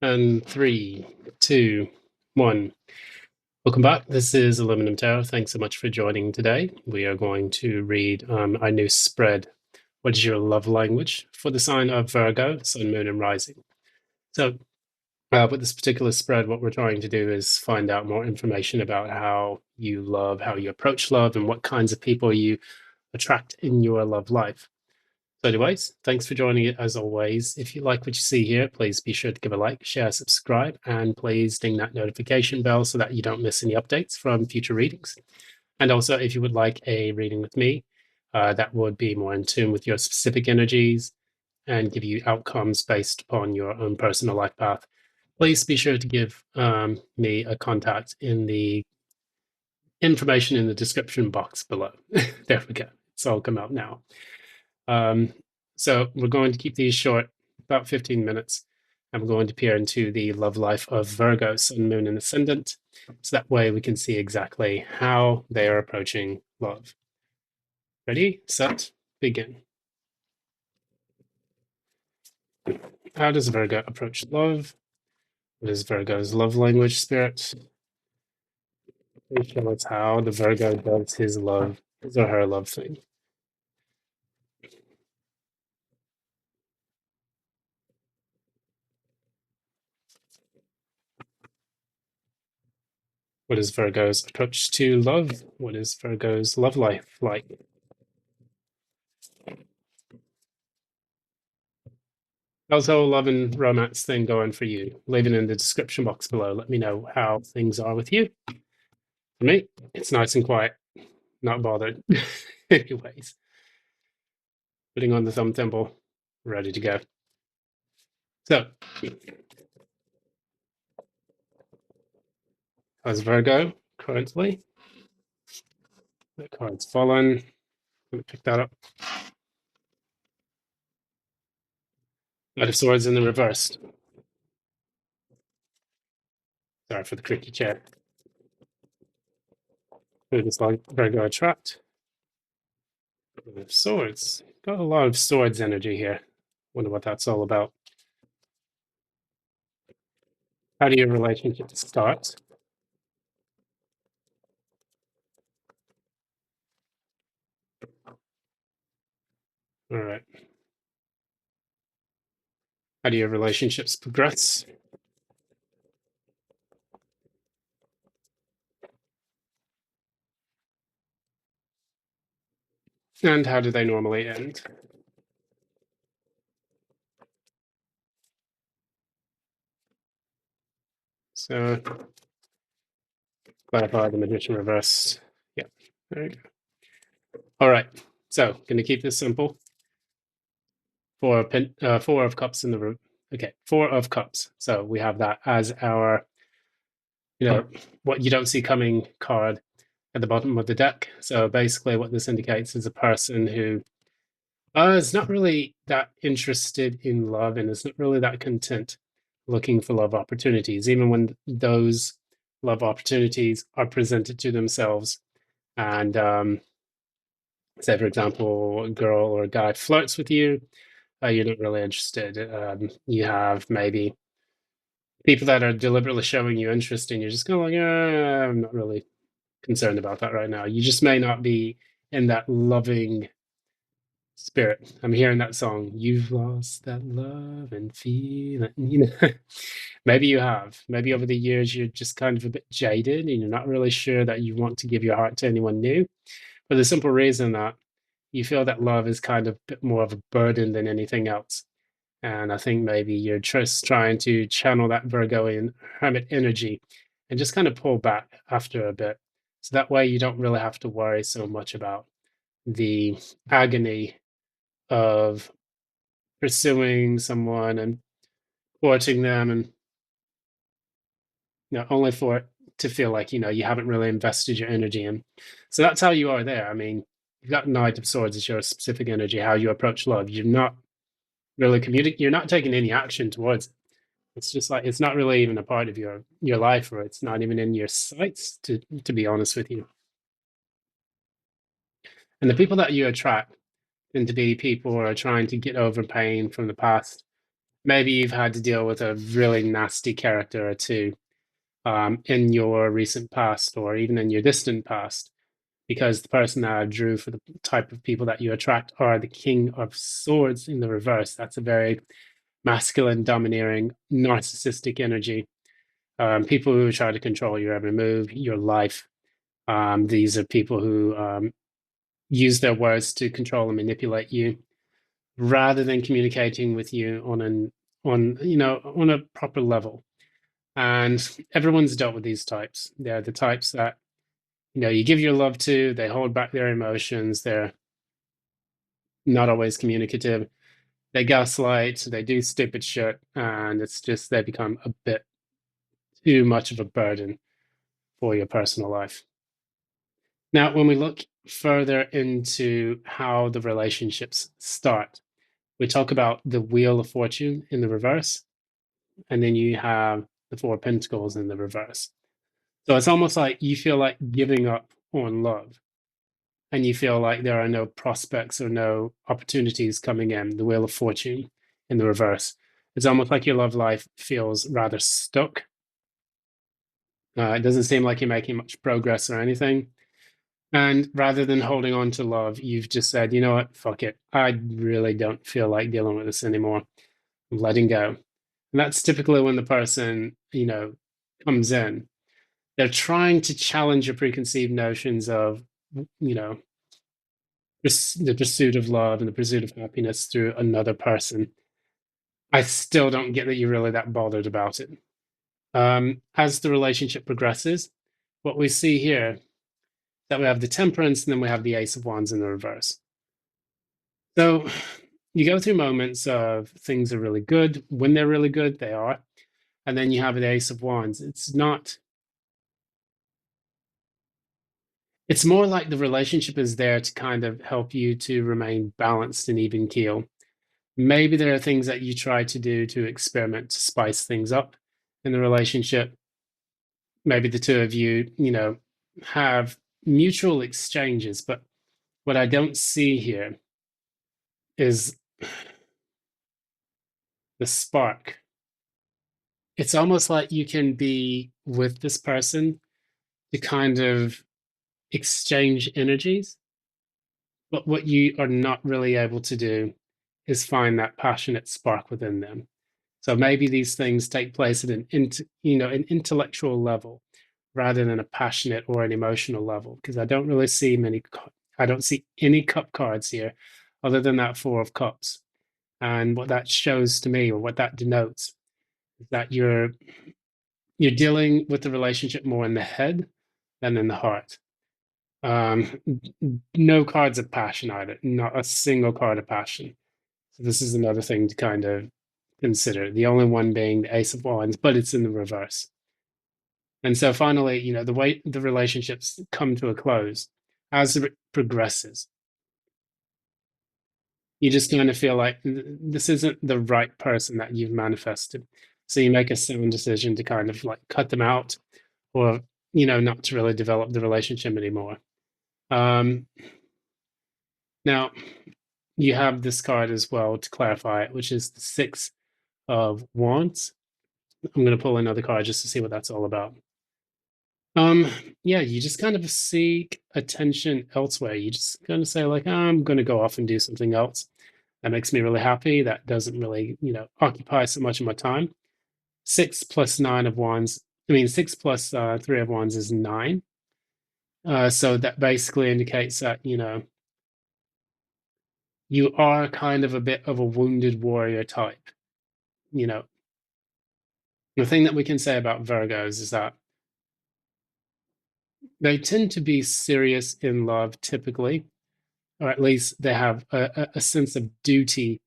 And 3, 2, 1. Welcome back. This is Aluminum Tower. Thanks so much for joining today. We are going to read our new spread, What is Your Love Language? For the sign of Virgo, Sun, Moon, and Rising. So, with this particular spread, what we're trying to do is find out more information about how you love, how you approach love, and what kinds of people you attract in your love life. So anyways, thanks for joining it as always. If you like what you see here, please be sure to give a like, share, subscribe, and please ding that notification bell so that you don't miss any updates from future readings. And also, if you would like a reading with me, that would be more in tune with your specific energies and give you outcomes based upon your own personal life path, please be sure to give me a contact in the information in the description box below. There we go. It's all come out now. So we're going to keep these short, about 15 minutes, and we're going to peer into the love life of Virgo, Sun, Moon, and Ascendant, so that way we can see exactly how they are approaching love. Ready, set, begin. How does Virgo approach love? What is Virgo's love language, Spirit? Please show us how the Virgo does his or her love thing. What is Virgo's approach to love? What is Virgo's love life like? How's the whole love and romance thing going for you? Leave it in the description box below. Let me know how things are with you. For me, it's nice and quiet, not bothered. Anyways, putting on the thumb temple, ready to go. So, how's Virgo currently? That card's fallen. Let me pick that up. Knight of Swords in the reversed. Sorry for the creaky chair. Who does Virgo attract? Knight of Swords. Got a lot of swords energy here. Wonder what that's all about. How do your relationships start? All right. How do your relationships progress? And how do they normally end? So, clarify the Magician reverse. Yeah, there you go. All right, so going to keep this simple. Four of Cups in the room. Okay, Four of Cups. So we have that as our, what you don't see coming card at the bottom of the deck. So basically what this indicates is a person who is not really that interested in love and is not really that content looking for love opportunities, even when those love opportunities are presented to themselves. And say, for example, a girl or a guy flirts with you, you're not really interested. You have maybe people that are deliberately showing you interest, and you're just kind of like, I'm not really concerned about that right now. You just may not be in that loving spirit. I'm hearing that song, "You've lost that love and feeling." Maybe you have. Maybe over the years you're just kind of a bit jaded and you're not really sure that you want to give your heart to anyone new, for the simple reason that you feel that love is kind of a bit more of a burden than anything else. And I think maybe you're just trying to channel that Virgoian hermit energy and just kind of pull back after a bit. So that way you don't really have to worry so much about the agony of pursuing someone and courting them, and only for it to feel like you haven't really invested your energy in. So that's how you are there. I mean, you've got Knight of Swords as your specific energy, how you approach love. You're not really you're not taking any action towards it. It's just like it's not really even a part of your life, or it's not even in your sights, to be honest with you. And the people that you attract tend to be people who are trying to get over pain from the past. maybe you've had to deal with a really nasty character or two in your recent past or even in your distant past, because the person that I drew for the type of people that you attract are the King of Swords in the reverse. That's a very masculine, domineering, narcissistic energy. People who try to control your every move, your life. These are people who use their words to control and manipulate you, rather than communicating with you on a proper level. And everyone's dealt with these types. They're the types that you give your love to. They hold back their emotions. They're not always communicative. They gaslight. They do stupid shit, and it's just they become a bit too much of a burden for your personal life. Now, when we look further into how the relationships start, we talk about the Wheel of Fortune in the reverse, and then you have the Four of Pentacles in the reverse. So it's almost like you feel like giving up on love, and you feel like there are no prospects or no opportunities coming in, the Wheel of Fortune in the reverse. It's almost like your love life feels rather stuck. It doesn't seem like you're making much progress or anything. And rather than holding on to love, you've just said, you know what, fuck it. I really don't feel like dealing with this anymore. I'm letting go. And that's typically when the person, comes in. They're trying to challenge your preconceived notions of, you know, the pursuit of love and the pursuit of happiness through another person. I still don't get that you're really that bothered about it. As the relationship progresses, what we see here that we have the Temperance and then we have the Ace of Wands in the reverse. So you go through moments of things are really good. When they're really good, they are. And then you have the Ace of Wands. It's more like the relationship is there to kind of help you to remain balanced and even keel. Maybe there are things that you try to do to experiment to spice things up in the relationship. Maybe the two of you, have mutual exchanges. But what I don't see here is the spark. It's almost like you can be with this person to kind of exchange energies, but what you are not really able to do is find that passionate spark within them. So maybe these things take place at an intellectual level rather than a passionate or an emotional level, because I don't see any cup cards here other than that Four of Cups. And what that shows to me, or what that denotes, is that you're dealing with the relationship more in the head than in the heart. Um, no cards of passion either, not a single card of passion. So this is another thing to kind of consider. The only one being the Ace of Wands, but it's in the reverse. And so finally, the way the relationships come to a close, as it progresses, you just kind of feel like this isn't the right person that you've manifested. So you make a sound decision to kind of like cut them out, or not to really develop the relationship anymore. Um, Now, you have this card as well to clarify it, which is the Six of Wands. I'm going to pull another card just to see what that's all about. Um, yeah, you just kind of seek attention elsewhere. You just kind of say like, I'm going to go off and do something else that makes me really happy. That doesn't really, occupy so much of my time. 6 plus 9 of Wands. I mean, 6 plus 3 of Wands is 9. So that basically indicates that, you are kind of a bit of a wounded warrior type. You know, the thing that we can say about Virgos is that they tend to be serious in love typically, or at least they have a sense of duty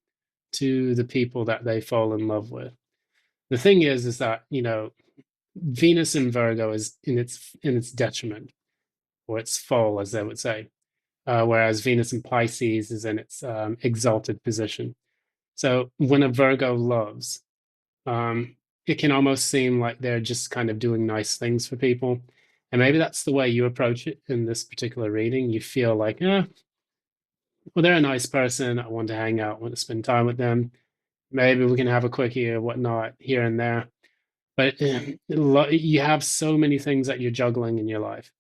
to the people that they fall in love with. The thing is that, Venus in Virgo is in its detriment, or its fall, as they would say, whereas Venus in Pisces is in its exalted position. So when a Virgo loves, um, it can almost seem like they're just kind of doing nice things for people. And maybe that's the way you approach it in this particular reading. You feel like, well, they're a nice person. I want to hang out, I want to spend time with them. Maybe we can have a quickie or whatnot here and there. But you have so many things that you're juggling in your life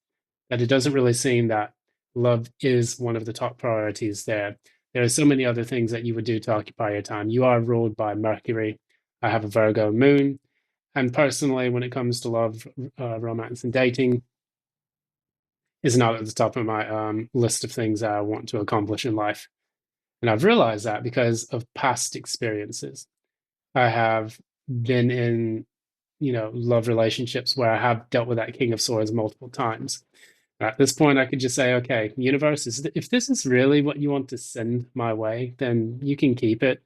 that it doesn't really seem that love is one of the top priorities there. There are so many other things that you would do to occupy your time. You are ruled by Mercury. I have a Virgo moon. And personally, when it comes to love, romance, and dating, is not at the top of my list of things that I want to accomplish in life. And I've realized that because of past experiences. I have been in, love relationships where I have dealt with that King of Swords multiple times. At this point, I could just say, okay, universe, if this is really what you want to send my way, then you can keep it.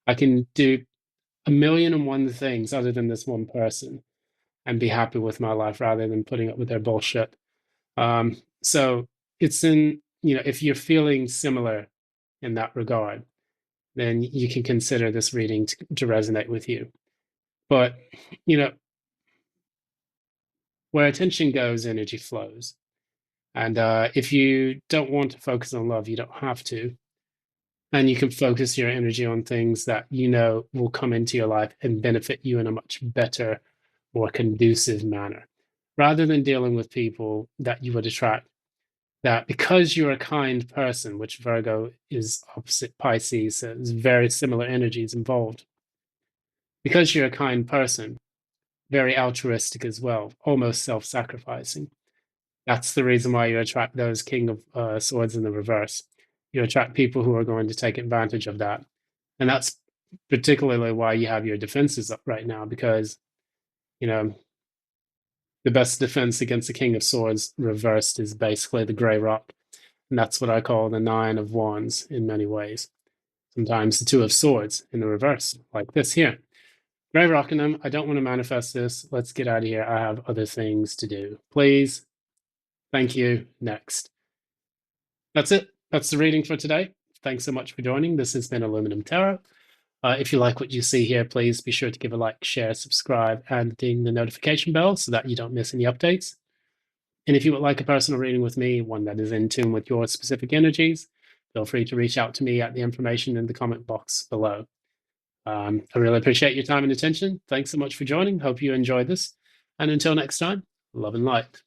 I can do a million and one things other than this one person and be happy with my life rather than putting up with their bullshit. So it's if you're feeling similar in that regard, then you can consider this reading to resonate with you. But, you know, where attention goes, energy flows. And if you don't want to focus on love, you don't have to. And you can focus your energy on things that you know will come into your life and benefit you in a much better, more conducive manner, rather than dealing with people that you would attract. That because you're a kind person, which Virgo is opposite Pisces, so there's very similar energies involved. Because you're a kind person, very altruistic as well, almost self-sacrificing. That's the reason why you attract those King of Swords in the reverse. You attract people who are going to take advantage of that. And that's particularly why you have your defenses up right now, because, you know, the best defense against the King of Swords reversed is basically the Grey Rock. And that's what I call the Nine of Wands in many ways. Sometimes the Two of Swords in the reverse, like this here. Grey Rockingham, I don't want to manifest this. Let's get out of here. I have other things to do. Please. Thank you. Next. That's it. That's the reading for today. Thanks so much for joining. This has been Aluminum Tarot. If you like what you see here, please be sure to give a like, share, subscribe, and ding the notification bell so that you don't miss any updates. And if you would like a personal reading with me, one that is in tune with your specific energies, feel free to reach out to me at the information in the comment box below. I really appreciate your time and attention. Thanks so much for joining. Hope you enjoyed this. And until next time, love and light.